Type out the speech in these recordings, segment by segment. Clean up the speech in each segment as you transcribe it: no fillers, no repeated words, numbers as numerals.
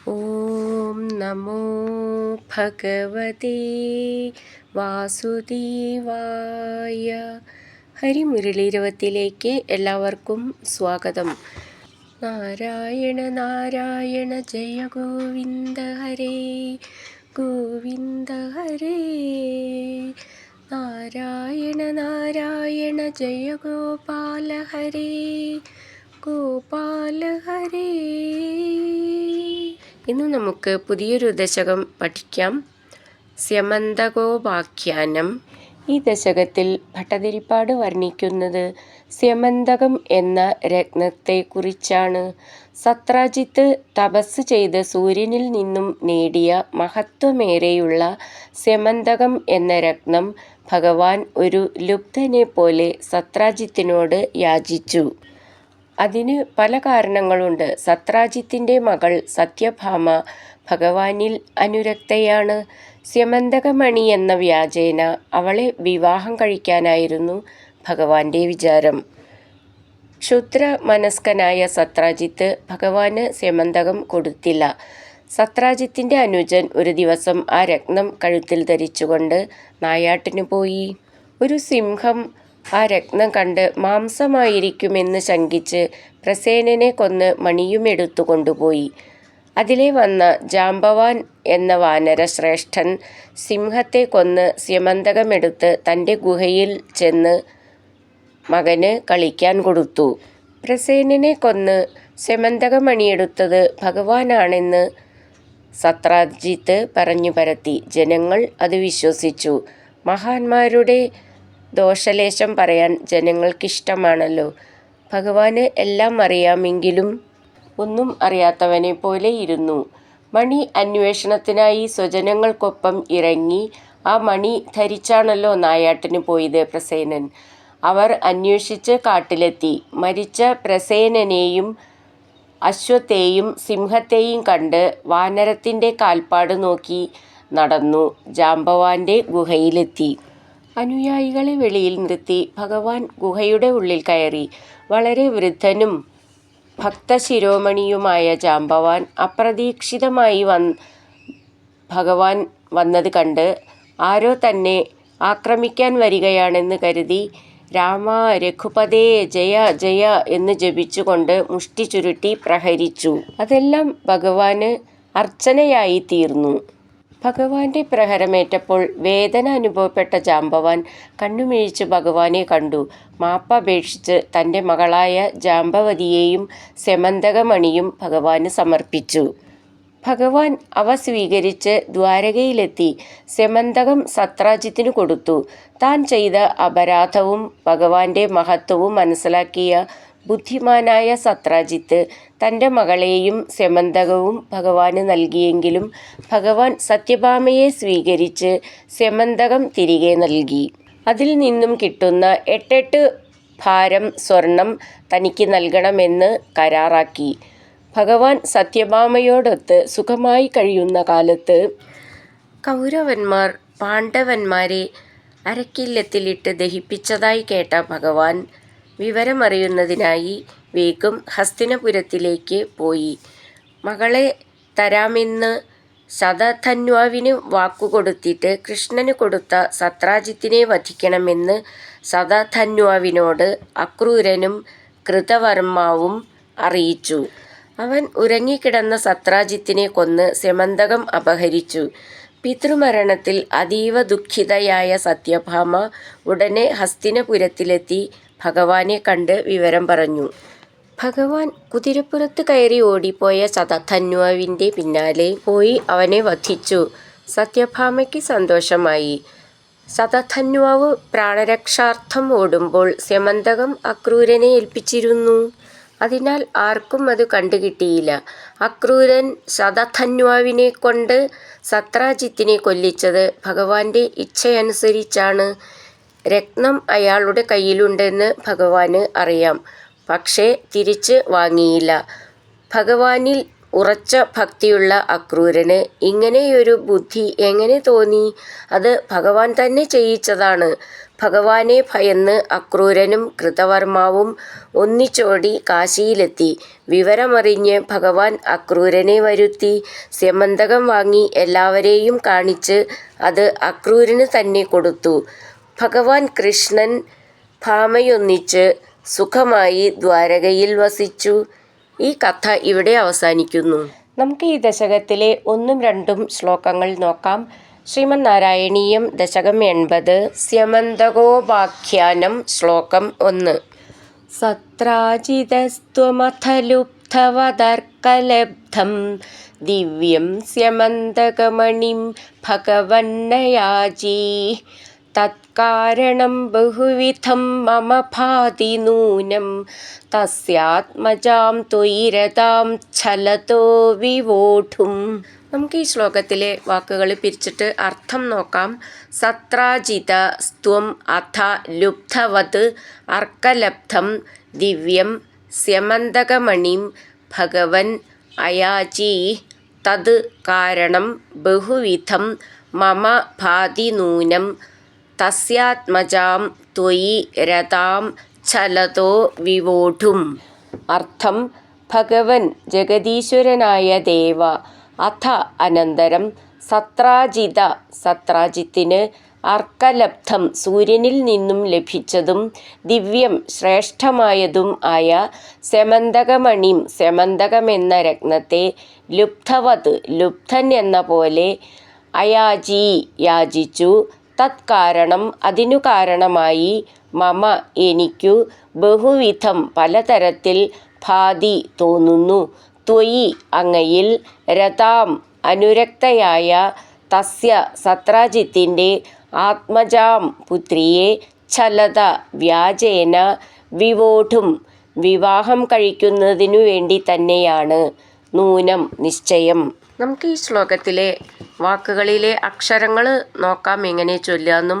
ഓം നമോ ഭഗവതേ വാസുദേവായ. ഹരിമുരളീരവത്തിലേക്ക് എല്ലാവർക്കും സ്വാഗതം. നാരായണ നാരായണ ജയ ഗോവിന്ദ ഹരേ ഗോവിന്ദ ഹരേ. നാരായണ നാരായണ ജയ ഗോപാല ഹരേ ഗോപാല ഹരേ. ഇന്ന് നമുക്ക് പുതിയൊരു ദശകം പഠിക്കാം. സ്യമന്തകോപാഖ്യാനം. ഈ ദശകത്തിൽ ഭട്ടതിരിപ്പാട് വർണ്ണിക്കുന്നത് സ്യമന്തകം എന്ന രത്നത്തെക്കുറിച്ചാണ്. സത്രാജിത്ത് തപസ് ചെയ്ത് സൂര്യനിൽ നിന്നും നേടിയ മഹത്വമേറെയുള്ള സ്യമന്തകം എന്ന രത്നം ഭഗവാൻ ഒരു ലുബ്ധനെ പോലെ സത്രാജിത്തിനോട് യാചിച്ചു. അതിന് പല കാരണങ്ങളുണ്ട്. സത്രാജിത്തിൻ്റെ മകൾ സത്യഭാമ ഭഗവാനിൽ അനുരക്തയാണ്. സ്യമന്തകമണി എന്ന വ്യാജേന അവളെ വിവാഹം കഴിക്കാനായിരുന്നു ഭഗവാന്റെ വിചാരം. ക്ഷുദ്ര മനസ്കനായ സത്രാജിത്ത് ഭഗവാന് സ്യമന്തകം കൊടുത്തില്ല. സത്രാജിത്തിൻ്റെ അനുജൻ ഒരു ദിവസം ആ രത്നം കഴുത്തിൽ ധരിച്ചുകൊണ്ട് നായാട്ടിനു പോയി. ഒരു സിംഹം ആ രത്നം കണ്ട് മാംസമായിരിക്കുമെന്ന് ശങ്കിച്ച് പ്രസേനനെ കൊന്ന് മണിയുമെടുത്തു കൊണ്ടുപോയി. അതിലെ വന്ന ജാംബവാൻ എന്ന വാനര ശ്രേഷ്ഠൻ സിംഹത്തെ കൊന്ന് സ്യമന്തകമെടുത്ത് തൻ്റെ ഗുഹയിൽ ചെന്ന് മകന് കളിക്കാൻ കൊടുത്തു. പ്രസേനനെ കൊന്ന് സ്യമന്തകമണിയെടുത്തത് ഭഗവാനാണെന്ന് സത്രാജിത്ത് പറഞ്ഞു പരത്തി. ജനങ്ങൾ അത് വിശ്വസിച്ചു. മഹാന്മാരുടെ ദോഷലേശം പറയാൻ ജനങ്ങൾക്കിഷ്ടമാണല്ലോ. ഭഗവാന് എല്ലാം അറിയാമെങ്കിലും ഒന്നും അറിയാത്തവനെ പോലെ ഇരുന്നു. മണി അന്വേഷണത്തിനായി സ്വജനങ്ങൾക്കൊപ്പം ഇറങ്ങി. ആ മണി ധരിച്ചാണല്ലോ നായാട്ടിന് പോയത് പ്രസേനൻ. അവർ അന്വേഷിച്ച് കാട്ടിലെത്തി. മരിച്ച പ്രസേനനെയും അശ്വത്തെയും സിംഹത്തെയും കണ്ട് വാനരത്തിൻ്റെ കാൽപ്പാട് നോക്കി നടന്നു ജാംബവാന്റെ ഗുഹയിലെത്തി. അനുയായികളെ വെളിയിൽ നിർത്തി ഭഗവാൻ ഗുഹയുടെ ഉള്ളിൽ കയറി. വളരെ വൃദ്ധനും ഭക്തശിരോമണിയുമായ ജാംബവാൻ അപ്രതീക്ഷിതമായി ഭഗവാൻ വന്നത് കണ്ട് ആരോ തന്നെ ആക്രമിക്കാൻ വരികയാണെന്ന് കരുതി രാമ രഘുപതേ ജയ ജയ എന്ന് ജപിച്ചുകൊണ്ട് മുഷ്ടി ചുരുട്ടി പ്രഹരിച്ചു. അതെല്ലാം ഭഗവാന് അർച്ചനയായി തീർന്നു. ഭഗവാന്റെ പ്രഹരമേറ്റപ്പോൾ വേദന അനുഭവപ്പെട്ട ജാംബവാൻ കണ്ണുമിഴിച്ച് ഭഗവാനെ കണ്ടു. മാപ്പപേക്ഷിച്ച് തൻ്റെ മകളായ ജാംബവതിയെയും സ്യമന്തകമണിയും ഭഗവാന് സമർപ്പിച്ചു. ഭഗവാൻ അവ സ്വീകരിച്ച് ദ്വാരകയിലെത്തി സ്യമന്തകം സത്രാജിത്തിനു കൊടുത്തു. താൻ ചെയ്ത അപരാധവും ഭഗവാന്റെ മഹത്വവും മനസ്സിലാക്കിയ ബുദ്ധിമാനായ സത്രാജിത്ത് തൻ്റെ മകളെയും സ്യമന്തകവും ഭഗവാന് നൽകിയെങ്കിലും ഭഗവാൻ സത്യഭാമയെ സ്വീകരിച്ച് സ്യമന്തകം തിരികെ നൽകി. അതിൽ നിന്നും കിട്ടുന്ന 8 ഭാരം സ്വർണം തനിക്ക് നൽകണമെന്ന് കരാറാക്കി. ഭഗവാൻ സത്യഭാമയോടൊത്ത് സുഖമായി കഴിയുന്ന കാലത്ത് കൗരവന്മാർ പാണ്ഡവന്മാരെ അരക്കില്ലത്തിലിട്ട് ദഹിപ്പിച്ചതായി കേട്ട ഭഗവാൻ വിവരമറിയുന്നതിനായി വേഗം ഹസ്തിനപുരത്തിലേക്ക് പോയി. മകളെ തരാമെന്ന് ശതധന്വാവിന് വാക്കുകൊടുത്തിട്ട് കൃഷ്ണന് കൊടുത്ത സത്രാജിത്തിനെ വധിക്കണമെന്ന് ശതധന്വാവിനോട് അക്രൂരനും കൃതവർമാവും അറിയിച്ചു. അവൻ ഉറങ്ങിക്കിടന്ന സത്രാജിത്തിനെ കൊന്ന് സ്യമന്തകം അപഹരിച്ചു. പിതൃമരണത്തിൽ അതീവ ദുഃഖിതയായ സത്യഭാമ ഉടനെ ഹസ്തിനപുരത്തിലെത്തി ഭഗവാനെ കണ്ട് വിവരം പറഞ്ഞു. ഭഗവാൻ കുതിരപ്പുറത്ത് കയറി ഓടിപ്പോയ ശതധന്വാവിൻ്റെ പിന്നാലെ പോയി അവനെ വധിച്ചു. സത്യഭാമയ്ക്ക് സന്തോഷമായി. ശതധന്വാവ് പ്രാണരക്ഷാർത്ഥം ഓടുമ്പോൾ സ്യമന്തകം അക്രൂരനെ ഏൽപ്പിച്ചിരുന്നു. അതിനാൽ ആർക്കും അത് കണ്ടുകിട്ടിയില്ല. അക്രൂരൻ ശതധന്വാവിനെ കൊണ്ട് സത്രാജിത്തിനെ കൊല്ലിച്ചത് ഭഗവാന്റെ ഇച്ഛയനുസരിച്ചാണ്. രത്നം അയാളുടെ കയ്യിലുണ്ടെന്ന് ഭഗവാന് അറിയാം. പക്ഷേ തിരിച്ച് വാങ്ങിയില്ല. ഭഗവാനിൽ ഉറച്ച ഭക്തിയുള്ള അക്രൂരന് ഇങ്ങനെയൊരു ബുദ്ധി എങ്ങനെ തോന്നി? അത് ഭഗവാൻ തന്നെ ചെയ്യിച്ചതാണ്. ഭഗവാനെ ഭയന്ന് അക്രൂരനും കൃതവർമാവും ഒന്നിച്ചോടി കാശിയിലെത്തി. വിവരമറിഞ്ഞ് ഭഗവാൻ അക്രൂരനെ വരുത്തി സ്യമന്തകം വാങ്ങി എല്ലാവരെയും കാണിച്ച് അത് അക്രൂരന് തന്നെ കൊടുത്തു. ഭഗവാൻ കൃഷ്ണൻ ഭാമയൊന്നിച്ച് സുഖമായി ദ്വാരകയിൽ വസിച്ചു. ഈ കഥ ഇവിടെ അവസാനിക്കുന്നു. നമുക്ക് ഈ ദശകത്തിലെ 1ഉം 2ഉം ശ്ലോകങ്ങൾ നോക്കാം. ശ്രീമന്നാരായണീയം ദശകം 80 സ്യമന്തകോപാഖ്യാനം ശ്ലോകം 1. സത്രാജിതസ്ത്വമഥലുബ്ധവദർക്കലബ്ധം ദിവ്യം സ്യമന്തകമണിം ഭഗവന്നയാജീ തത്കാരണം ബഹുവിധം മമ ഭാതി നൂനം തസ്യാത്മജാം ത്വയിരതാം ഛലതോ വിവോഢും. നമുക്ക് ഈ ശ്ലോകത്തിലെ വാക്കുകൾ പിരിച്ചിട്ട് അർത്ഥം നോക്കാം. സത്രാജിത സ്ത്വം അഥ ലുബ്ധവത് അർക്കലബ്ധം ദിവ്യം സ്യമന്തകമണിം ഭഗവൻ അയാചീ തത് കാരണം ബഹുവിധം മമ ഭാതി നൂനം തസ്യാത്മജാം ത്വയി രതാം ഛലതോ വിവോഢും. അർത്ഥം: ഭഗവൻ ജഗദീശ്വരനായ ദേവ, അഥ അനന്തരം, സത്രാജിത സത്രാജിത്തിന്, അർക്കലബ്ധം സൂര്യനിൽ നിന്നും ലഭിച്ചതും, ദിവ്യം ശ്രേഷ്ഠമായതും ആയ സ്യമന്തകമണിം സ്യമന്തകമെന്ന രത്നത്തെ, ലുബ്ധവത് ലുബ്ധൻ എന്ന പോലെ, അയാചീ യാചിച്ചു, തത്കാരണം അതിനു കാരണമായി, മമ എനിക്കു, ബഹുവിധം പലതരത്തിൽ, ഭാതി തോന്നുന്നു, ത്വയി അങ്ങയിൽ, രതാം അനുരക്തയായ, തസ്യ സത്രാജിത്തിൻ്റെ, ആത്മജാം പുത്രിയെ, ഛലത വ്യാജേന, വിവോഢും വിവാഹം കഴിക്കുന്നതിനു വേണ്ടി തന്നെയാണ്, നൂനം നിശ്ചയം. നമുക്ക് ഈ ശ്ലോകത്തിലെ വാക്കുകളിലെ അക്ഷരങ്ങൾ നോക്കാം എങ്ങനെ ചൊല്ലാന്നും.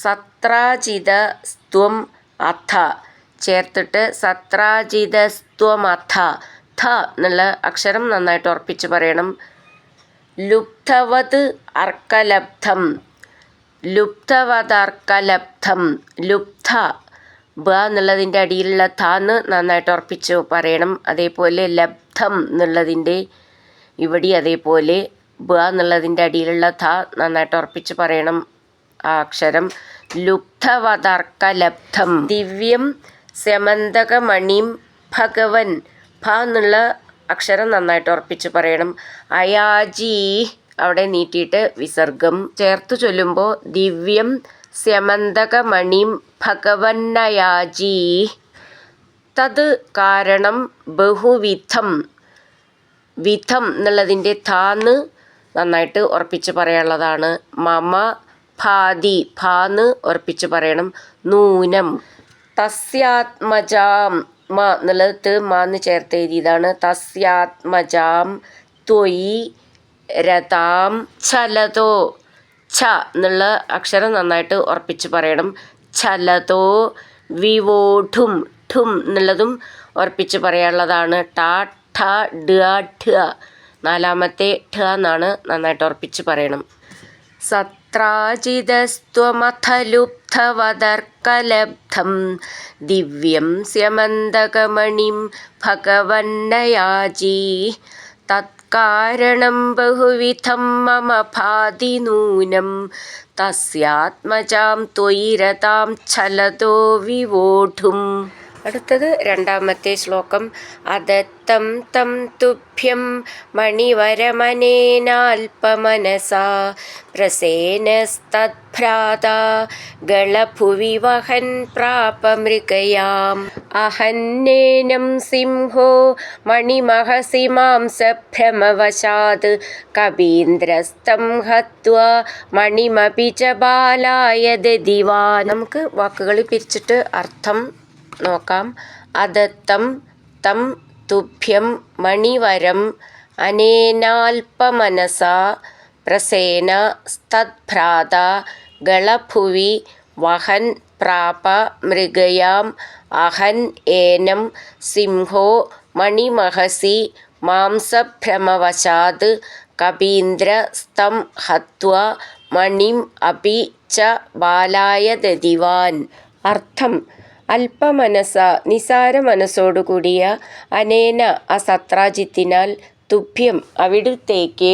സത്രാജിതസ്ത്വം അഥ ചേർത്തിട്ട് സത്രാജിതസ്ത്വമഥ, ഥ എന്നുള്ള അക്ഷരം നന്നായിട്ട് ഉറപ്പിച്ച് പറയണം. ലുബ്ധവത് അർക്കലബ്ധം, ലുബ്ധവദർക്കലബ്ധം, ലുബ്ധ ബ എന്നുള്ളതിൻ്റെ അടിയിലുള്ള ഥാന്ന് നന്നായിട്ട് ഉറപ്പിച്ച് പറയണം. അതേപോലെ ലബ്ധം എന്നുള്ളതിൻ്റെ ഇവിടെ അതേപോലെ ബ എന്നുള്ളതിൻ്റെ അടിയിലുള്ള ഥ നന്നായിട്ട് ഉറപ്പിച്ച് പറയണം ആ അക്ഷരം. ലുബ്ധവദർക്കലബ്ധം ദിവ്യം സ്യമന്തകമണിം ഭഗവൻ, ഭ എന്നുള്ള അക്ഷരം നന്നായിട്ട് ഉറപ്പിച്ച് പറയണം. അയാജീ അവിടെ നീട്ടിയിട്ട് വിസർഗം ചേർത്ത് ചൊല്ലുമ്പോൾ ദിവ്യം സ്യമന്തകമണിം ഭഗവന്നയാജീ തത് കാരണം ബഹുവിധം, വിധം എന്നുള്ളതിൻ്റെ താന്ന് നന്നായിട്ട് ഉറപ്പിച്ച് പറയാനുള്ളതാണ്. മമ ഭാതി, ഭാന്ന് ഉറപ്പിച്ച് പറയണം. നൂനം തസ്യാത്മജാം, മ എന്നുള്ളത് മാന്ന് ചേർത്ത് എഴുതിയതാണ്. തസ്യാത്മജാം ത്വയി രതാം ഛലതോ, ഛ എന്നുള്ള അക്ഷരം നന്നായിട്ട് ഉറപ്പിച്ച് പറയണം. ഛലതോ വിവോഢും, ഠും എന്നുള്ളതും ഉറപ്പിച്ച് പറയാനുള്ളതാണ്. ട ഠ ഡ ഠ നാലാമത്തെ ഠ എന്നാണ് നന്നായിട്ട് ഉറപ്പിച്ച് പറയണം. സത്രാജിതസ്ത്വമഥലുബ്ധവദർക്കലബ്ധം ദിവ്യം സ്യമന്തകമണിം ഭഗവന്നയാജീ തത്കാരണം ബഹുവിധം മമ ഭാതി നൂനം തസ്യാത്മജാം ത്വയി രതാം ഛലതോ വിവോഢും. അടുത്തത് രണ്ടാമത്തെ ശ്ലോകം. അദത്തം തം തുഭ്യം മണിവരമനേനാൽപമനസാ പ്രസേനസ്തദ്ഭ്രാതാ ഗളഭുവി വഹൻ പ്രാപമൃഗയാം അഹന്നേനം സിംഹോ മണിമഹസി മാംസഭ്രമവശാത് കപീന്ദ്രസ്തം ഹത്വാ മണിമപി ച ബാലായ ദദിവാൻ. നമുക്ക് വാക്കുകൾ പിരിച്ചിട്ട് അർത്ഥം നോക്കാം. അദത്തം തം തുഭ്യം മണിവരം അനേനാൽപമനസാ പ്രസേന സ്തദ്ഭ്രാതാ ഗളഭുവി വഹൻ പ്രാപ മൃഗയാം അഹൻ ഏനം സിംഹോ മണിമഹസി മാംസഭ്രമവശാത് കപീന്ദ്ര സ്തം ഹത്വാ മണിം അപി ച ബാലായ ദദിവാൻ. അർത്ഥം: അല്പമനസ നിസാര മനസ്സോടുകൂടിയ അനേന ആ സത്രാജിത്തിനാൽ തുഭ്യം അവിടുത്തേക്ക്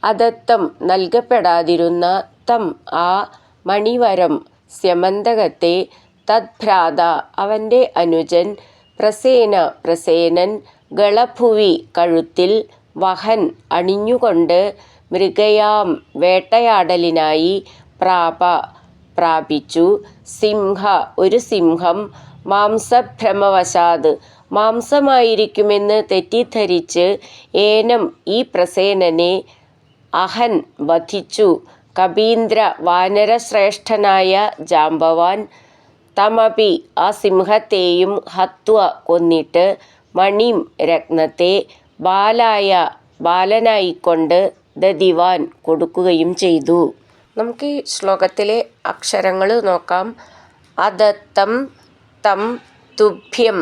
അദത്തം നൽകപ്പെടാതിരുന്ന തം ആ മണിവരം സ്യമന്തകത്തെ തദ്ഭ്രാത അവൻ്റെ അനുജൻ പ്രസേനൻ ഗളഭുവി കഴുത്തിൽ വഹൻ അണിഞ്ഞുകൊണ്ട് മൃഗയാം വേട്ടയാടലിനായി പ്രാപിച്ചു ഒരു സിംഹം മാംസഭ്രമവശാത് മാംസമായിരിക്കുമെന്ന് തെറ്റിദ്ധരിച്ച് ഏനം ഈ പ്രസേനനെ അഹൻ വധിച്ചു കപീന്ദ്ര വാനരശ്രേഷ്ഠനായ ജാംബവാൻ തമപി ആ സിംഹത്തെയും ഹത്വ കൊന്നിട്ട് മണിം രത്നത്തെ ബാലനായിക്കൊണ്ട് ദദിവാൻ കൊടുക്കുകയും ചെയ്തു. നമുക്ക് ഈ ശ്ലോകത്തിലെ അക്ഷരങ്ങൾ നോക്കാം. അദത്തം, തം, തുഭ്യം.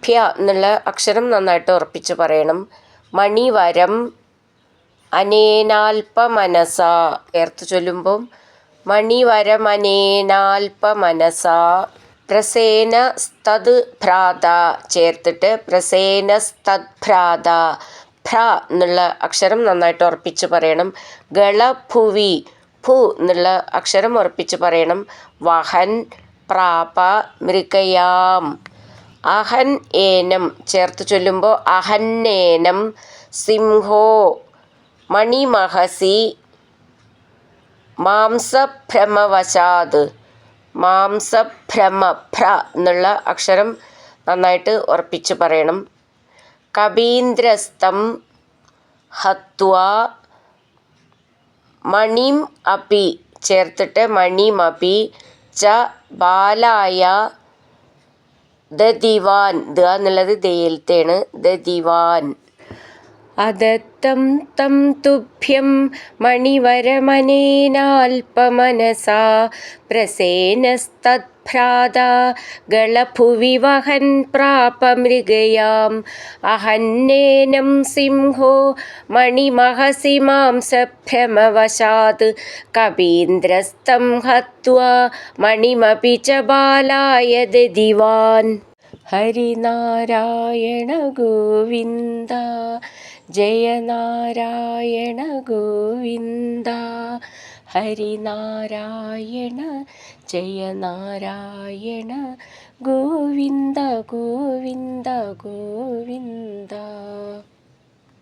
ഭ്യ എന്നുള്ള അക്ഷരം നന്നായിട്ട് ഉറപ്പിച്ച് പറയണം. മണിവരം, അനേനാൽപമനസ ചേർത്ത് ചൊല്ലുമ്പോൾ മണിവരമനേനാൽപമനസ. പ്രസേനസ്തദ് ഭ്രാത ചേർത്തിട്ട് പ്രസേനസ്തദ്ഭ്രാത. ഭ്ര എന്നുള്ള അക്ഷരം നന്നായിട്ട് ഉറപ്പിച്ച് പറയണം. ഗളഭുവി ഭു എന്നുള്ള അക്ഷരം ഉറപ്പിച്ച് പറയണം. വഹൻ പ്രാപ മൃഗയാം. അഹൻ ഏനം ചേർത്ത് ചൊല്ലുമ്പോൾ അഹന്നേനം. സിംഹോ മണിമഹസി മാംസഭ്രമവശാത്. മാംസഭ്രമ ഭ്ര എന്നുള്ള അക്ഷരം നന്നായിട്ട് ഉറപ്പിച്ച് പറയണം. കപീന്ദ്രസ്തം ഹത്വ മണിം അപി ചേർത്തിട്ട് മണിമപി ച ബാലായ ദദിവാൻ. ദ എന്നുള്ളത് ദയിലത്തെയാണ്. ദദിവാൻ. അദത്തം തം തുഭ്യം മണിവരമനേനാൽപമനസാ പ്രസേനസ്തദ്ഭ്രാത ഗളഭുവി വഹൻ പ്രാപ മൃഗയാം. അഹന്നേനം സിംഹോ മണിമഹസി മാംസഭ്രമവശാത് കപീന്ദ്രസ്തം ഹത്വാ മണിമപി ച ബാലായ ദദിവാൻ. ഹരിനാരായണ ഗോവിന്ദ ജയ നാരായണ ഗോവിന്ദ. ഹരിനാരായണ ജയ നാരായണ ഗോവിന്ദ ഗോവിന്ദ ഗോവിന്ദ.